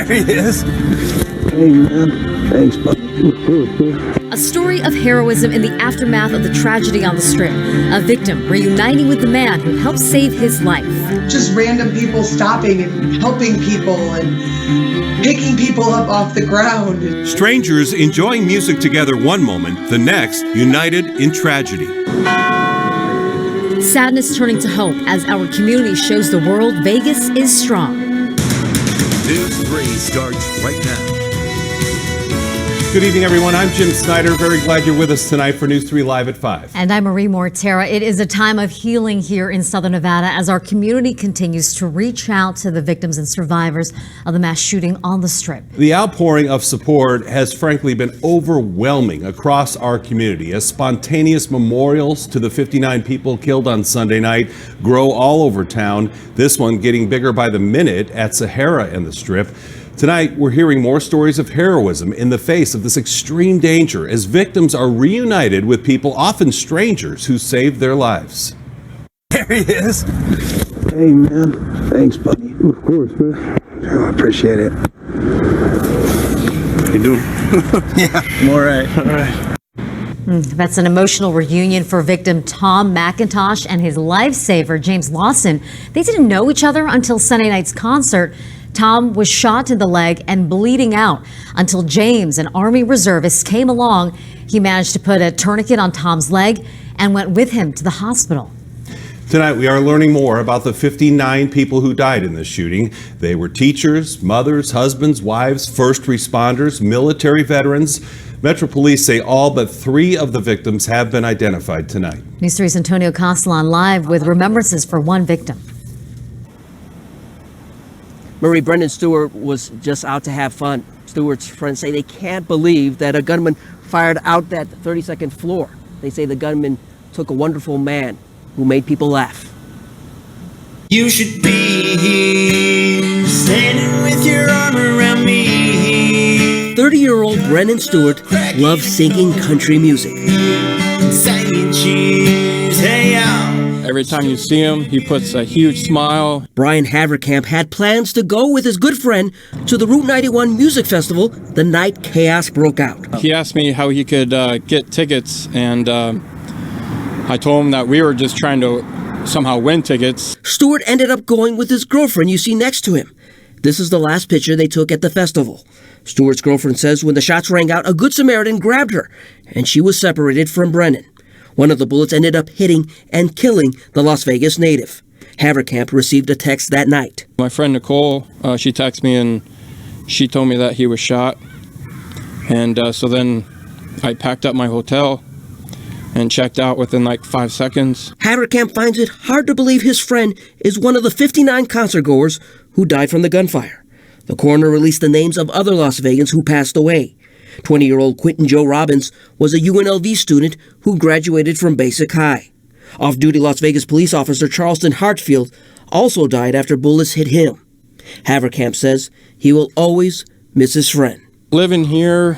he is. Hey, man. Thanks, buddy. A story of heroism in the aftermath of the tragedy on the Strip. A victim reuniting with the man who helped save his life. Just random people stopping and helping people and picking people up off the ground. Strangers enjoying music together one moment, the next united in tragedy. Sadness turning to hope as our community shows the world Vegas is strong. News 3 starts right now. Good evening, everyone. I'm Jim Snyder. Very glad you're with us tonight for News 3 Live at 5. And I'm Marie Mortera. It is a time of healing here in Southern Nevada as our community continues to reach out to the victims and survivors of the mass shooting on the Strip. The outpouring of support has frankly been overwhelming across our community as spontaneous memorials to the 59 people killed on Sunday night grow all over town. This one getting bigger by the minute at Sahara and the Strip. Tonight, we're hearing more stories of heroism in the face of this extreme danger as victims are reunited with people, often strangers, who saved their lives. There he is. Hey, man. Thanks, buddy. Of course, man. Oh, I appreciate it. You doing? Yeah, I'm all right. All right. That's an emotional reunion for victim Tom McIntosh and his lifesaver, James Lawson. They didn't know each other until Sunday night's concert. Tom was shot in the leg and bleeding out until James, an Army reservist, came along. He managed to put a tourniquet on Tom's leg and went with him to the hospital. Tonight, we are learning more about the 59 people who died in this shooting. They were teachers, mothers, husbands, wives, first responders, military veterans. Metro Police say all but 3 of the victims have been identified tonight. News 3's Antonio Castellan live with remembrances for one victim. Marie, Brendan Stewart was just out to have fun. Stewart's friends say they can't believe that a gunman fired out that 32nd floor. They say the gunman took a wonderful man who made people laugh. You should be here, standing with your arm around me. 30-year-old Brendan Stewart loves singing country music. Singing cheers, hey y'all. Every time you see him, he puts a huge smile. Brian Haverkamp had plans to go with his good friend to the Route 91 Music Festival the night chaos broke out. He asked me how he could get tickets, and I told him that we were just trying to somehow win tickets. Stewart ended up going with his girlfriend you see next to him. This is the last picture they took at the festival. Stewart's girlfriend says when the shots rang out, a Good Samaritan grabbed her, and she was separated from Brennan. One of the bullets ended up hitting and killing the Las Vegas native. Haverkamp received a text that night. My friend Nicole, she texted me and she told me that he was shot. And so then I packed up my hotel and checked out within like 5 seconds. Haverkamp finds it hard to believe his friend is one of the 59 concertgoers who died from the gunfire. The coroner released the names of other Las Vegans who passed away. 20-year-old Quentin Joe Robbins was a UNLV student who graduated from Basic High. Off-duty Las Vegas police officer Charleston Hartfield also died after bullets hit him. Haverkamp says he will always miss his friend. Living here,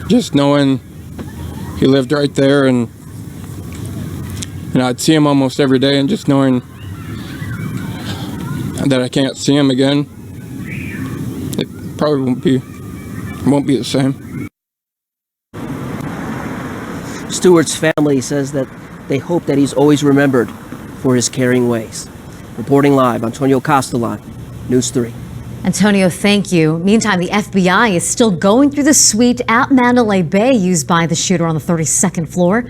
just knowing he lived right there, and I'd see him almost every day, and just knowing that I can't see him again, it probably won't be the same. Stewart's family says that they hope that he's always remembered for his caring ways. Reporting live, Antonio Castellan, News 3. Antonio, thank you. Meantime, the FBI is still going through the suite at Mandalay Bay used by the shooter on the 32nd floor.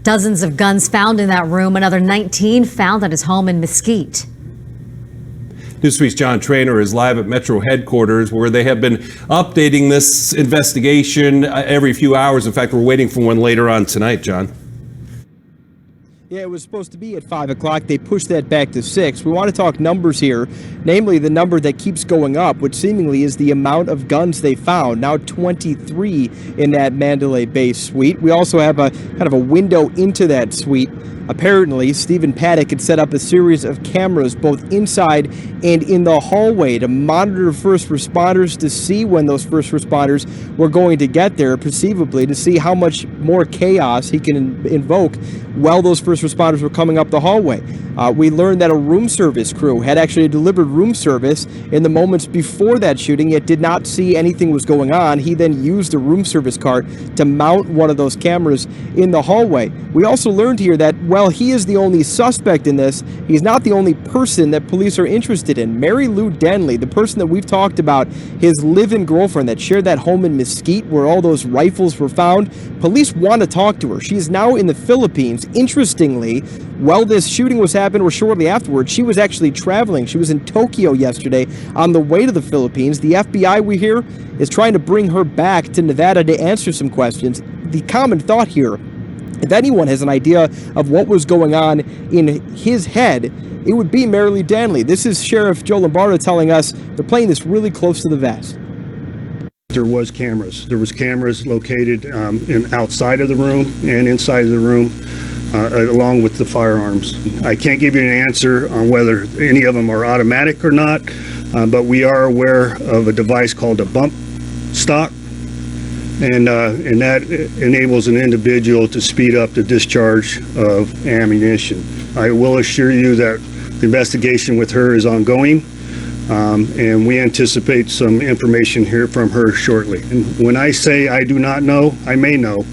Dozens of guns found in that room, another 19 found at his home in Mesquite. News 3's John Trainer is live at Metro headquarters where they have been updating this investigation every few hours. In fact, we're waiting for one later on tonight, John. Yeah, it was supposed to be at 5 o'clock. They pushed that back to 6. We want to talk numbers here, namely the number that keeps going up, which seemingly is the amount of guns they found. Now 23 in that Mandalay Bay suite. We also have a kind of a window into that suite Apparently, Stephen Paddock had set up a series of cameras both inside and in the hallway to monitor first responders to see when those first responders were going to get there, perceivably to see how much more chaos he can invoke while those first responders were coming up the hallway. We learned that a room service crew had actually delivered room service in the moments before that shooting, yet did not see anything was going on. He then used a room service cart to mount one of those cameras in the hallway. We also learned here that while he is the only suspect in this, he's not the only person that police are interested in. Mary Lou Denley, the person that we've talked about, his live-in girlfriend that shared that home in Mesquite where all those rifles were found, police want to talk to her. She is now in the Philippines. Interestingly, while this shooting was happening or shortly afterwards, she was actually traveling. She was in Tokyo yesterday on the way to the Philippines. The FBI, we hear, is trying to bring her back to Nevada to answer some questions. The common thought here, if anyone has an idea of what was going on in his head, it would be Mary Lou Denley. This is Sheriff Joe Lombardo telling us they're playing this really close to the vest. There was cameras. There was cameras located outside of the room and inside of the room, along with the firearms. I can't give you an answer on whether any of them are automatic or not, but we are aware of a device called a bump stock, and that enables an individual to speed up the discharge of ammunition. I will assure you that the investigation with her is ongoing. And we anticipate some information here from her shortly. And when I say I do not know, I may know.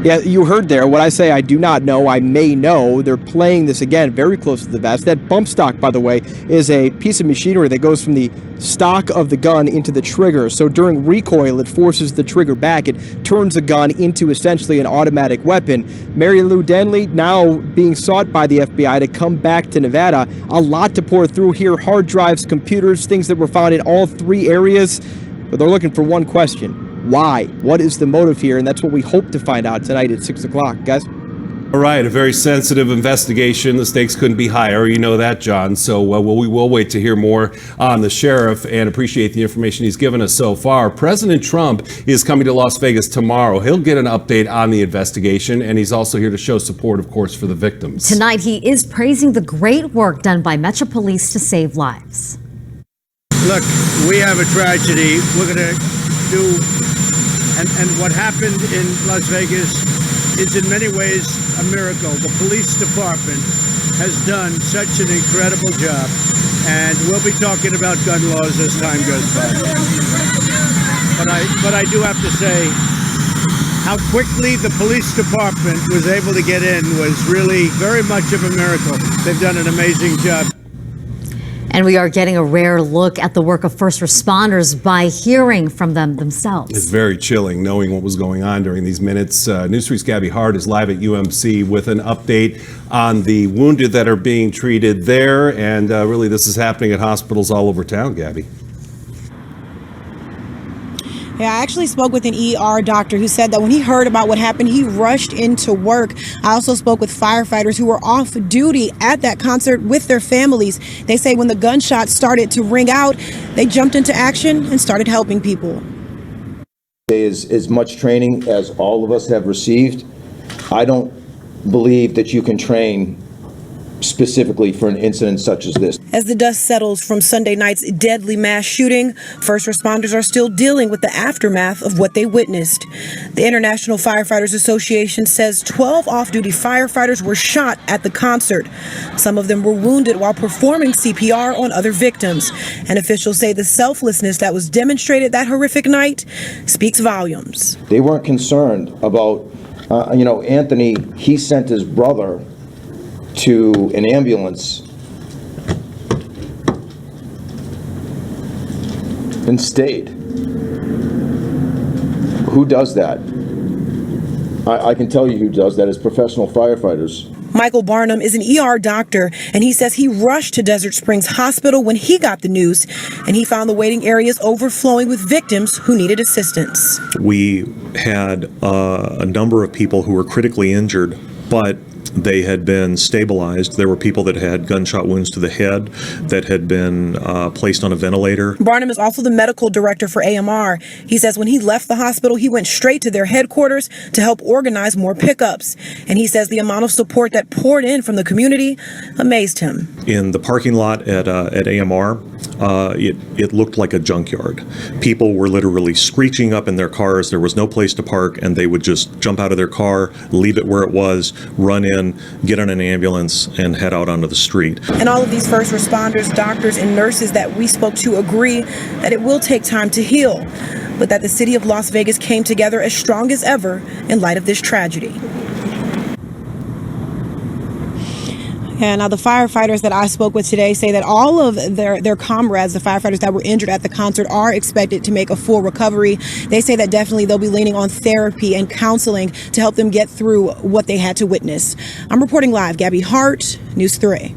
Yeah, you heard there. When I say I do not know, I may know. They're playing this again very close to the vest. That bump stock, by the way, is a piece of machinery that goes from the stock of the gun into the trigger. So during recoil, it forces the trigger back. It turns the gun into essentially an automatic weapon. Mary Lou Denley now being sought by the FBI to come back to Nevada. A lot to pour through here. Hard drives, computers, things that were found in all three areas. But they're looking for one question. Why? What is the motive here? And that's what we hope to find out tonight at 6 o'clock, guys. All right, a very sensitive investigation. The stakes couldn't be higher. You know that, John. So we will wait to hear more on the sheriff and appreciate the information he's given us so far. President Trump is coming to Las Vegas tomorrow. He'll get an update on the investigation, and he's also here to show support, of course, for the victims. Tonight, he is praising the great work done by Metro Police to save lives. Look, we have a tragedy. We're going to do, and what happened in Las Vegas is in many ways a miracle. The police department has done such an incredible job, and we'll be talking about gun laws as time goes by. But I do have to say, how quickly the police department was able to get in was really very much of a miracle. They've done an amazing job. And we are getting a rare look at the work of first responders by hearing from them themselves. It's very chilling knowing what was going on during these minutes. News 3's Gabby Hart is live at UMC with an update on the wounded that are being treated there. And really, this is happening at hospitals all over town, Gabby. Yeah, I actually spoke with an ER doctor who said that when he heard about what happened, he rushed into work. I also spoke with firefighters who were off duty at that concert with their families. They say when the gunshots started to ring out, they jumped into action and started helping people. Is as much training as all of us have received. I don't believe that you can train specifically for an incident such as this. As the dust settles from Sunday night's deadly mass shooting, first responders are still dealing with the aftermath of what they witnessed. The International Firefighters Association says 12 off-duty firefighters were shot at the concert. Some of them were wounded while performing CPR on other victims. And officials say the selflessness that was demonstrated that horrific night speaks volumes. They weren't concerned about, Anthony, he sent his brother to an ambulance and stayed. Who does that? I can tell you who does that is professional firefighters. Michael Barnum is an ER doctor, and he says he rushed to Desert Springs Hospital when he got the news, and he found the waiting areas overflowing with victims who needed assistance. We had a number of people who were critically injured, but They had been stabilized. There were people that had gunshot wounds to the head that had been placed on a ventilator. Barnum is also the medical director for AMR. He says when he left the hospital, he went straight to their headquarters to help organize more pickups. And he says the amount of support that poured in from the community amazed him. In the parking lot at AMR, it looked like a junkyard. People were literally screeching up in their cars. There was no place to park, and they would just jump out of their car, leave it where it was, run in, get on an ambulance, and head out onto the street. And all of these first responders, doctors, and nurses that we spoke to agree that it will take time to heal, but that the city of Las Vegas came together as strong as ever in light of this tragedy. And now the firefighters that I spoke with today say that all of their comrades, the firefighters that were injured at the concert, are expected to make a full recovery. They say that definitely they'll be leaning on therapy and counseling to help them get through what they had to witness. I'm reporting live, Gabby Hart, News 3.